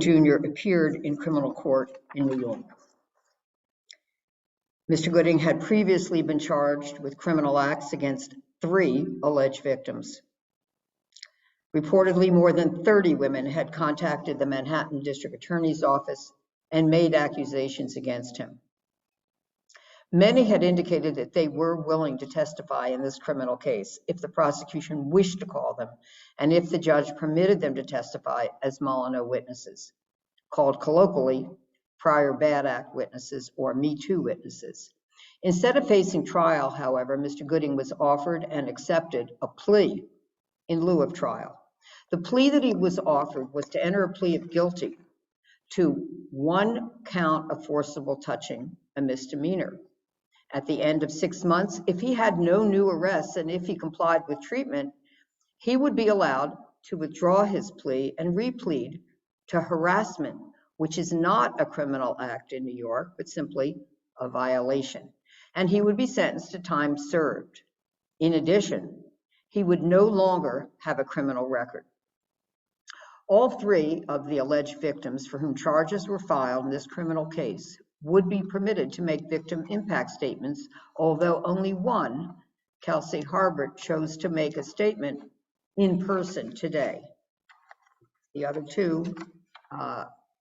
Jr. appeared in criminal court in New York. Mr. Gooding had previously been charged with criminal acts against 3 alleged victims. Reportedly, more than 30 women had contacted the Manhattan District Attorney's Office and made accusations against him. Many had indicated that they were willing to testify in this criminal case if the prosecution wished to call them and if the judge permitted them to testify as Molyneux witnesses, called colloquially prior bad act witnesses or Me Too witnesses. Instead of facing trial, however, Mr. Gooding was offered and accepted a plea in lieu of trial. The plea that he was offered was to enter a plea of guilty to 1 count of forcible touching, a misdemeanor. At the end of 6 months, if he had no new arrests and if he complied with treatment, he would be allowed to withdraw his plea and replead to harassment, which is not a criminal act in New York, but simply a violation. And he would be sentenced to time served. In addition, he would no longer have a criminal record. All 3 of the alleged victims for whom charges were filed in this criminal case would be permitted to make victim impact statements, although only one, Kelsey Harbert, chose to make a statement in person today. The other 2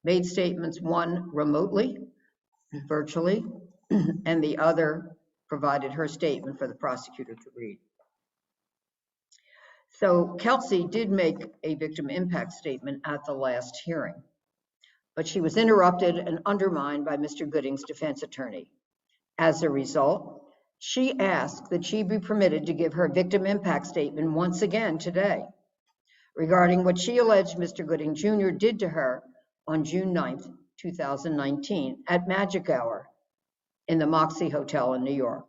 made statements, one remotely, virtually, and the other provided her statement for the prosecutor to read. So Kelsey did make a victim impact statement at the last hearing, but she was interrupted and undermined by Mr. Gooding's defense attorney. As a result, she asked that she be permitted to give her victim impact statement once again today regarding what she alleged Mr. Gooding Jr. did to her on June 9th, 2019 at Magic Hour in the Moxie Hotel in New York.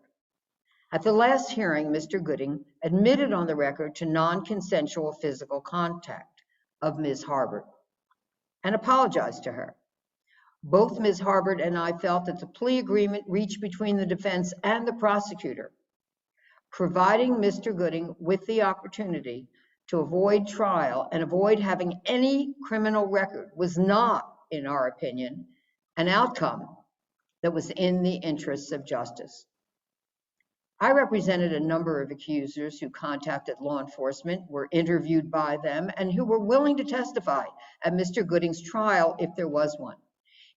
At the last hearing, Mr. Gooding admitted on the record to non-consensual physical contact of Ms. Harbert and apologized to her. Both Ms. Harbert and I felt that the plea agreement reached between the defense and the prosecutor, providing Mr. Gooding with the opportunity to avoid trial and avoid having any criminal record, was not, in our opinion, an outcome that was in the interests of justice. I represented a number of accusers who contacted law enforcement, were interviewed by them, and who were willing to testify at Mr. Gooding's trial if there was one.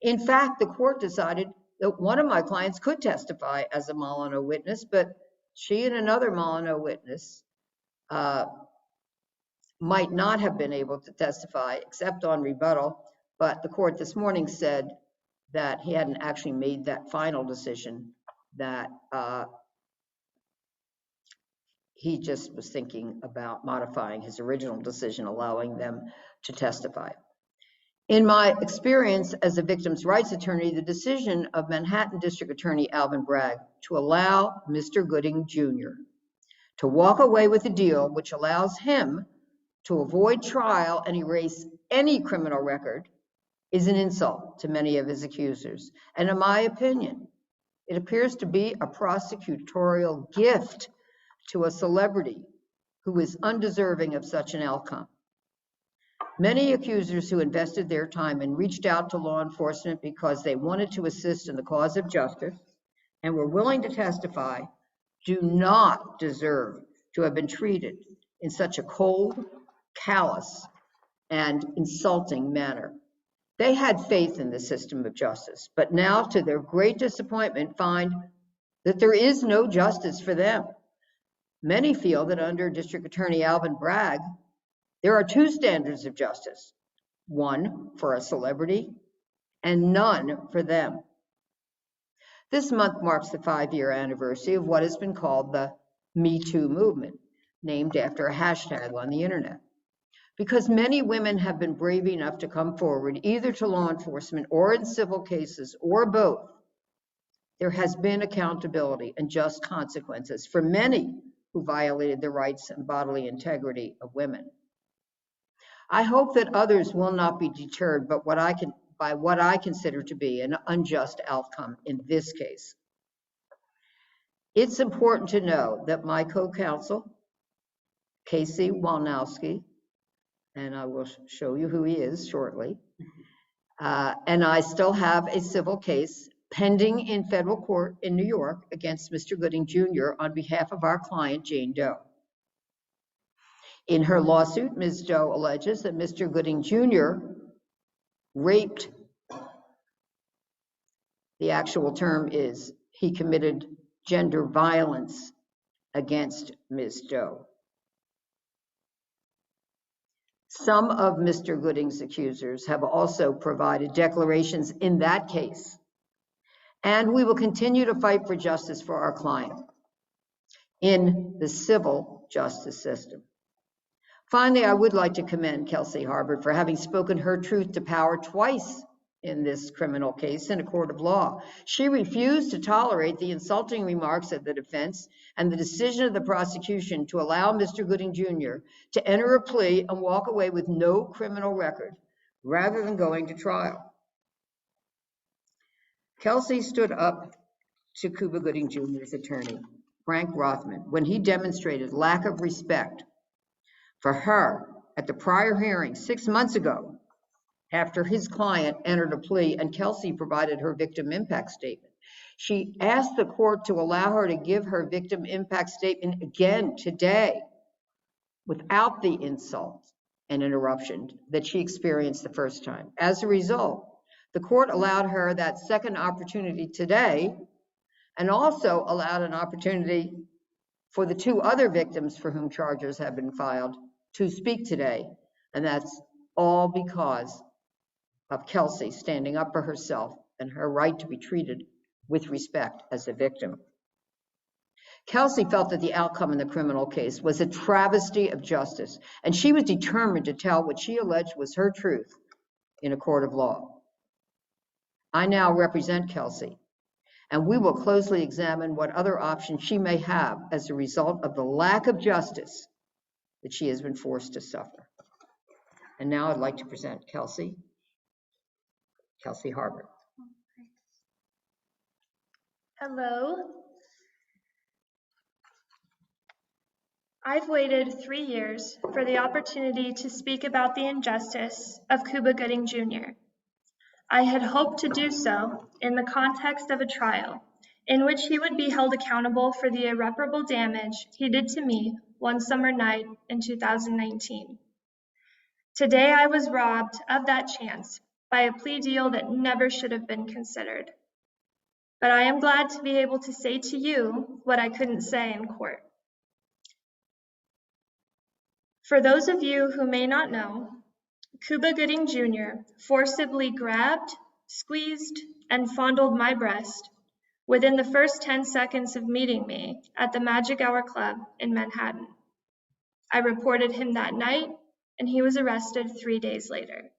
In fact, the court decided that one of my clients could testify as a Molyneux witness, but she and another Molyneux witness might not have been able to testify except on rebuttal, but the court this morning said that he hadn't actually made that final decision, that he just was thinking about modifying his original decision, allowing them to testify. In my experience as a victim's rights attorney, the decision of Manhattan District Attorney Alvin Bragg to allow Mr. Gooding Jr. to walk away with a deal which allows him to avoid trial and erase any criminal record is an insult to many of his accusers. And in my opinion, it appears to be a prosecutorial gift to a celebrity who is undeserving of such an outcome. Many accusers who invested their time and reached out to law enforcement because they wanted to assist in the cause of justice and were willing to testify do not deserve to have been treated in such a cold, callous, and insulting manner. They had faith in the system of justice, but now, to their great disappointment, find that there is no justice for them. Many feel that under District Attorney Alvin Bragg, there are 2 standards of justice, one for a celebrity and none for them. This month marks the 5-year anniversary of what has been called the Me Too movement, named after a hashtag on the internet. Because many women have been brave enough to come forward, either to law enforcement or in civil cases or both, there has been accountability and just consequences for many who violated the rights and bodily integrity of women. I hope that others will not be deterred by what I consider to be an unjust outcome in this case. It's important to know that my co-counsel, Casey Walnowski, and I will show you who he is shortly, And I still have a civil case pending in federal court in New York against Mr. Gooding Jr. on behalf of our client, Jane Doe. In her lawsuit, Ms. Doe alleges that Mr. Gooding Jr. raped, the actual term is he committed gender violence against Ms. Doe. Some of Mr. Gooding's accusers have also provided declarations in that case, and we will continue to fight for justice for our client in the civil justice system. Finally, I would like to commend Kelsey Harbert for having spoken her truth to power twice in this criminal case in a court of law. She refused to tolerate the insulting remarks of the defense and the decision of the prosecution to allow Mr. Gooding Jr. to enter a plea and walk away with no criminal record, rather than going to trial. Kelsey stood up to Cuba Gooding Jr.'s attorney, Frank Rothman, when he demonstrated lack of respect for her at the prior hearing 6 months ago, after his client entered a plea and Kelsey provided her victim impact statement. She asked the court to allow her to give her victim impact statement again today without the insult and interruption that she experienced the first time. As a result, the court allowed her that second opportunity today and also allowed an opportunity for the two other victims for whom charges have been filed to speak today. And that's all because of Kelsey standing up for herself and her right to be treated with respect as a victim. Kelsey felt that the outcome in the criminal case was a travesty of justice, and she was determined to tell what she alleged was her truth in a court of law. I now represent Kelsey, and we will closely examine what other options she may have as a result of the lack of justice that she has been forced to suffer. And now I'd like to present Kelsey Harbert. Hello. I've waited 3 years for the opportunity to speak about the injustice of Cuba Gooding Jr. I had hoped to do so in the context of a trial in which he would be held accountable for the irreparable damage he did to me one summer night in 2019. Today I was robbed of that chance by a plea deal that never should have been considered. But I am glad to be able to say to you what I couldn't say in court. For those of you who may not know, Cuba Gooding Jr. forcibly grabbed, squeezed, and fondled my breast within the first 10 seconds of meeting me at the Magic Hour Club in Manhattan. I reported him that night, and he was arrested 3 days later.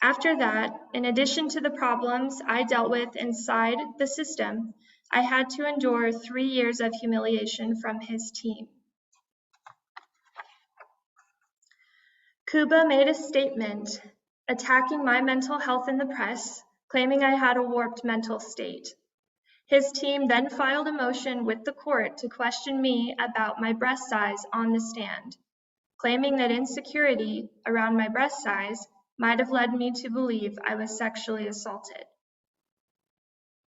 After that, in addition to the problems I dealt with inside the system, I had to endure 3 years of humiliation from his team. Cuba made a statement attacking my mental health in the press, claiming I had a warped mental state. His team then filed a motion with the court to question me about my breast size on the stand, claiming that insecurity around my breast size might have led me to believe I was sexually assaulted.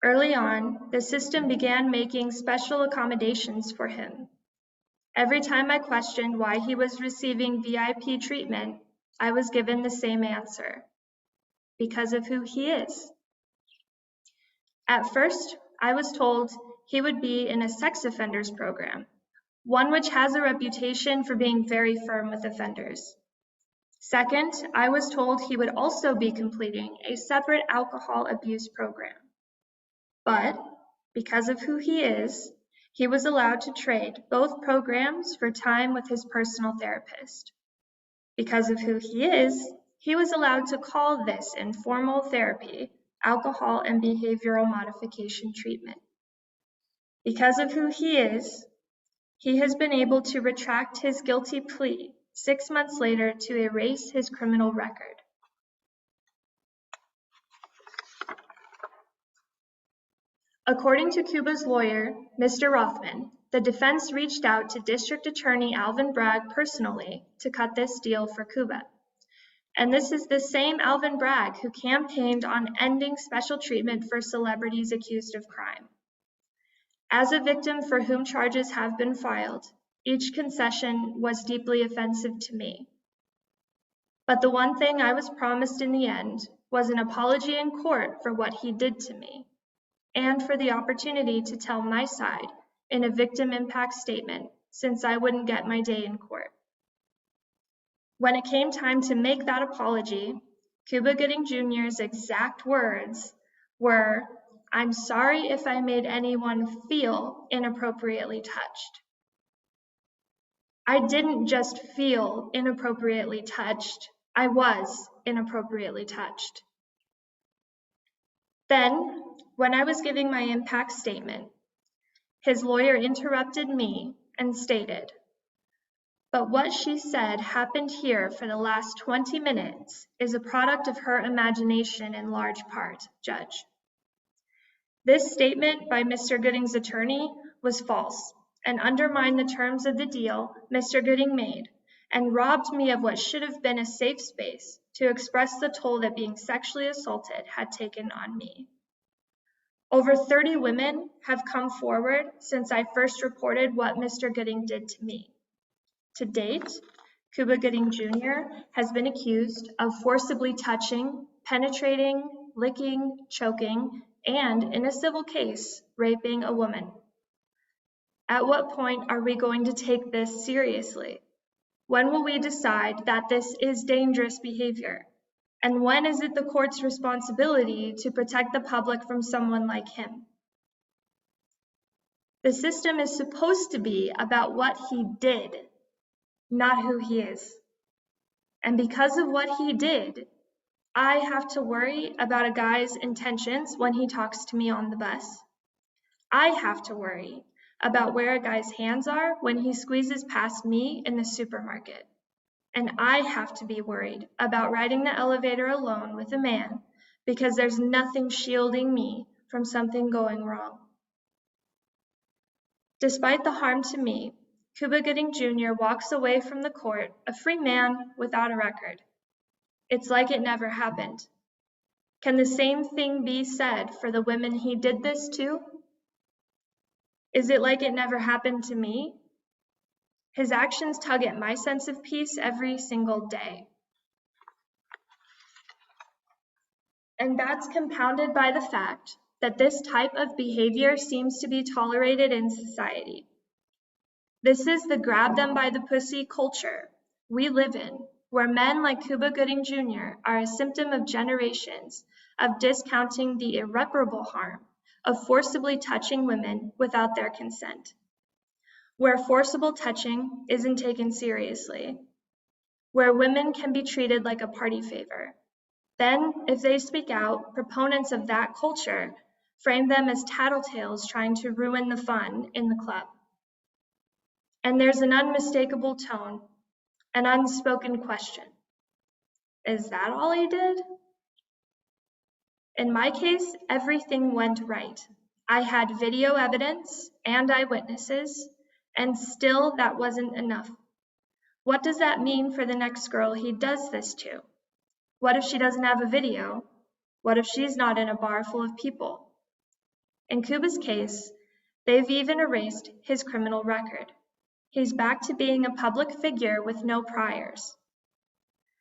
Early on, the system began making special accommodations for him. Every time I questioned why he was receiving VIP treatment, I was given the same answer: because of who he is. At first, I was told he would be in a sex offenders program, one which has a reputation for being very firm with offenders. Second, I was told he would also be completing a separate alcohol abuse program. But because of who he is, he was allowed to trade both programs for time with his personal therapist. Because of who he is, he was allowed to call this informal therapy alcohol and behavioral modification treatment. Because of who he is, he has been able to retract his guilty plea 6 months later to erase his criminal record. According to Cuba's lawyer, Mr. Rothman, the defense reached out to District Attorney Alvin Bragg personally to cut this deal for Cuba. And this is the same Alvin Bragg who campaigned on ending special treatment for celebrities accused of crime. As a victim for whom charges have been filed, each concession was deeply offensive to me. But the one thing I was promised in the end was an apology in court for what he did to me, and for the opportunity to tell my side in a victim impact statement, since I wouldn't get my day in court. When it came time to make that apology, Cuba Gooding Jr.'s exact words were, "I'm sorry if I made anyone feel inappropriately touched." I didn't just feel inappropriately touched, I was inappropriately touched. Then, when I was giving my impact statement, his lawyer interrupted me and stated, "But what she said happened here for the last 20 minutes is a product of her imagination in large part, Judge." This statement by Mr. Gooding's attorney was false and undermined the terms of the deal Mr. Gooding made and robbed me of what should have been a safe space to express the toll that being sexually assaulted had taken on me. Over 30 women have come forward since I first reported what Mr. Gooding did to me. To date, Cuba Gooding Jr. has been accused of forcibly touching, penetrating, licking, choking, and, in a civil case, raping a woman. At what point are we going to take this seriously? When will we decide that this is dangerous behavior? And when is it the court's responsibility to protect the public from someone like him? The system is supposed to be about what he did, not who he is. And because of what he did, I have to worry about a guy's intentions when he talks to me on the bus. I have to worry about where a guy's hands are when he squeezes past me in the supermarket. And I have to be worried about riding the elevator alone with a man because there's nothing shielding me from something going wrong. Despite the harm to me, Cuba Gooding Jr. walks away from the court a free man without a record. It's like it never happened. Can the same thing be said for the women he did this to? Is it like it never happened to me? His actions tug at my sense of peace every single day. And that's compounded by the fact that this type of behavior seems to be tolerated in society. This is the grab them by the pussy culture we live in, where men like Cuba Gooding Jr. are a symptom of generations of discounting the irreparable harm of forcibly touching women without their consent, where forcible touching isn't taken seriously, where women can be treated like a party favor. Then, if they speak out, proponents of that culture frame them as tattletales trying to ruin the fun in the club. And there's an unmistakable tone, an unspoken question. Is that all he did? In my case, everything went right. I had video evidence and eyewitnesses, and still that wasn't enough. What does that mean for the next girl he does this to? What if she doesn't have a video? What if she's not in a bar full of people? In Cuba's case, they've even erased his criminal record. He's back to being a public figure with no priors.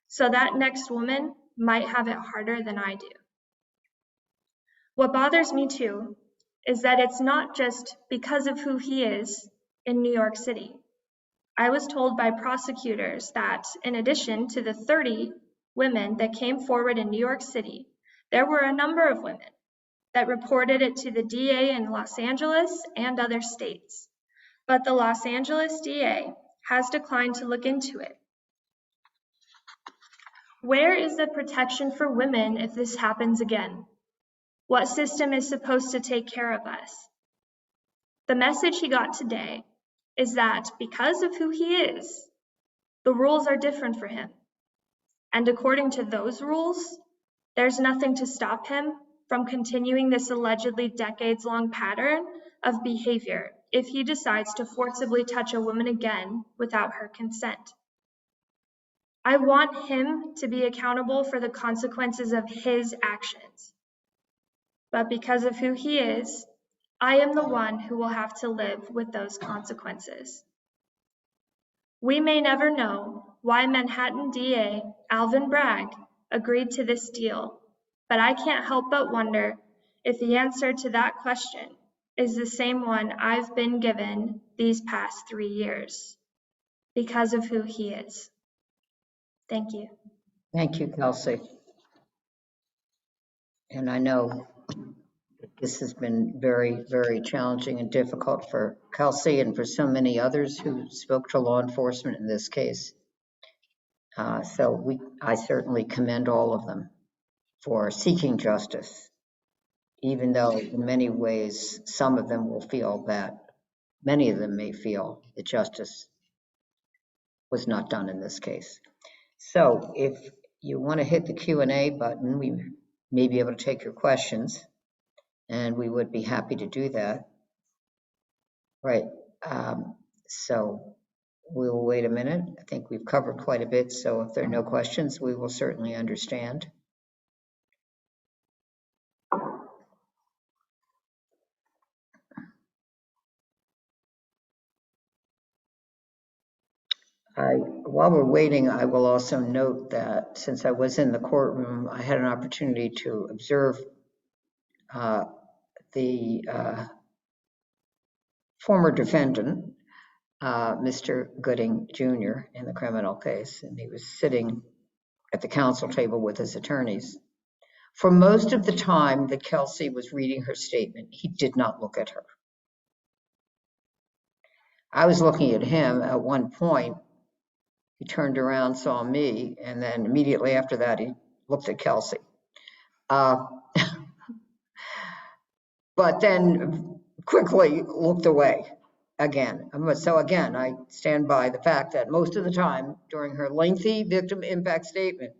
So that next woman might have it harder than I do. What bothers me too is that it's not just because of who he is in New York City. I was told by prosecutors that in addition to the 30 women that came forward in New York City, there were a number of women that reported it to the DA in Los Angeles and other states. But the Los Angeles DA has declined to look into it. Where is the protection for women if this happens again? What system is supposed to take care of us? The message he got today is that because of who he is, the rules are different for him. And according to those rules, there's nothing to stop him from continuing this allegedly decades-long pattern of behavior if he decides to forcibly touch a woman again without her consent. I want him to be accountable for the consequences of his actions. But because of who he is, I am the one who will have to live with those consequences. We may never know why Manhattan D.A. Alvin Bragg agreed to this deal, but I can't help but wonder if the answer to that question is the same one I've been given these past 3 years, because of who he is. Thank you. Thank you, Kelsey. And I know this has been very, very challenging and difficult for Kelsey and for so many others who spoke to law enforcement in this case. I certainly commend all of them for seeking justice, even though in many ways, some of them will feel that, many of them may feel that justice was not done in this case. So if you want to hit the Q&A button, we may be able to take your questions, and we would be happy to do that. Right. So we'll wait a minute. I think we've covered quite a bit, so if there are no questions, we will certainly understand. While we're waiting, I will also note that since I was in the courtroom, I had an opportunity to observe the former defendant, Mr. Gooding Jr. in the criminal case, and he was sitting at the counsel table with his attorneys. For most of the time that Kelsey was reading her statement, he did not look at her. I was looking at him at one point. He turned around, saw me, and then immediately after that, he looked at Kelsey. But then quickly looked away again. So again, I stand by the fact that most of the time during her lengthy victim impact statement,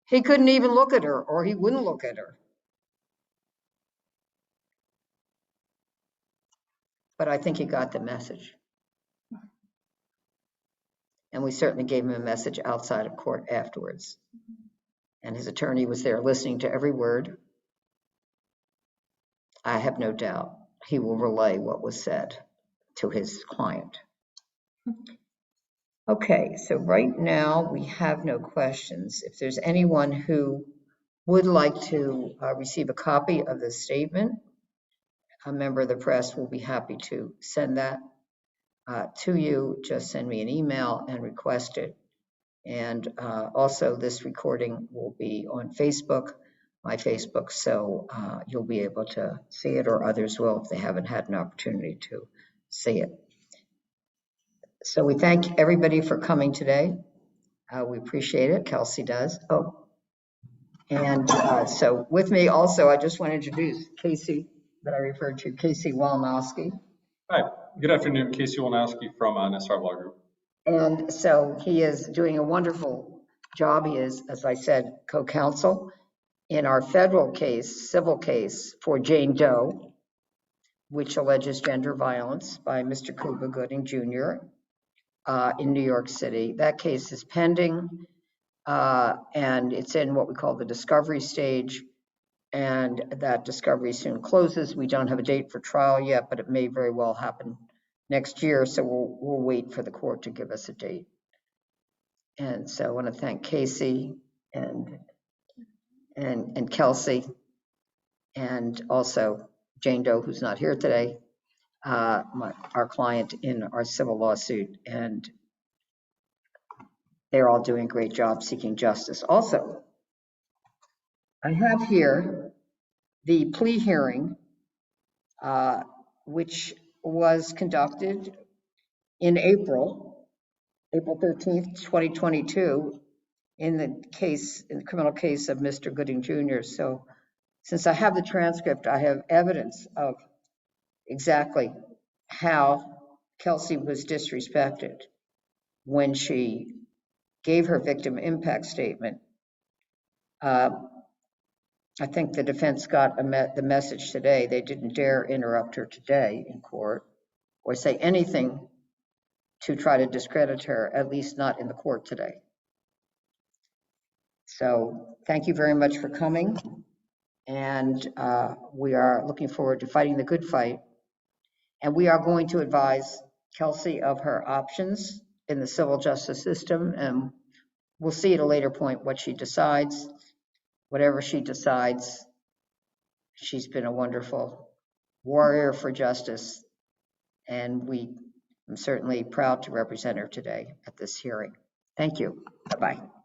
he couldn't even look at her, or he wouldn't look at her. But I think he got the message. And we certainly gave him a message outside of court afterwards. And his attorney was there listening to every word. I have no doubt he will relay what was said to his client. Okay, so right now we have no questions. If there's anyone who would like to receive a copy of the statement, a member of the press will be happy to send that to you. Just send me an email and request it. And also this recording will be on Facebook, my Facebook, so you'll be able to see it, or others will if they haven't had an opportunity to see it. So we thank everybody for coming today. We appreciate it. Kelsey does. Oh, and so with me also, I just want to introduce Casey that I referred to, Casey Walnowski. Hi, good afternoon. Casey Wolnowski from NSR Law Group. And so he is doing a wonderful job. He is, as I said, co-counsel in our federal case, civil case for Jane Doe, which alleges gender violence by Mr. Cuba Gooding Jr. In New York City. That case is pending, and it's in what we call the discovery stage, and that discovery soon closes. We don't have a date for trial yet, but it may very well happen next year, so we'll wait for the court to give us a date. And so I want to thank Casey and Kelsey, and also Jane Doe, who's not here today, our client in our civil lawsuit, and they're all doing a great job seeking justice. Also, I have here the plea hearing, which was conducted in April 13th, 2022, in the criminal case of Mr. Gooding Jr. So since I have the transcript, I have evidence of exactly how Kelsey was disrespected when she gave her victim impact statement. I think the defense got the message today. They didn't dare interrupt her today in court or say anything to try to discredit her, at least not in the court today. So thank you very much for coming. And we are looking forward to fighting the good fight. And we are going to advise Kelsey of her options in the civil justice system. And we'll see at a later point what she decides. Whatever she decides, she's been a wonderful warrior for justice. And I'm certainly proud to represent her today at this hearing. Thank you. Bye-bye.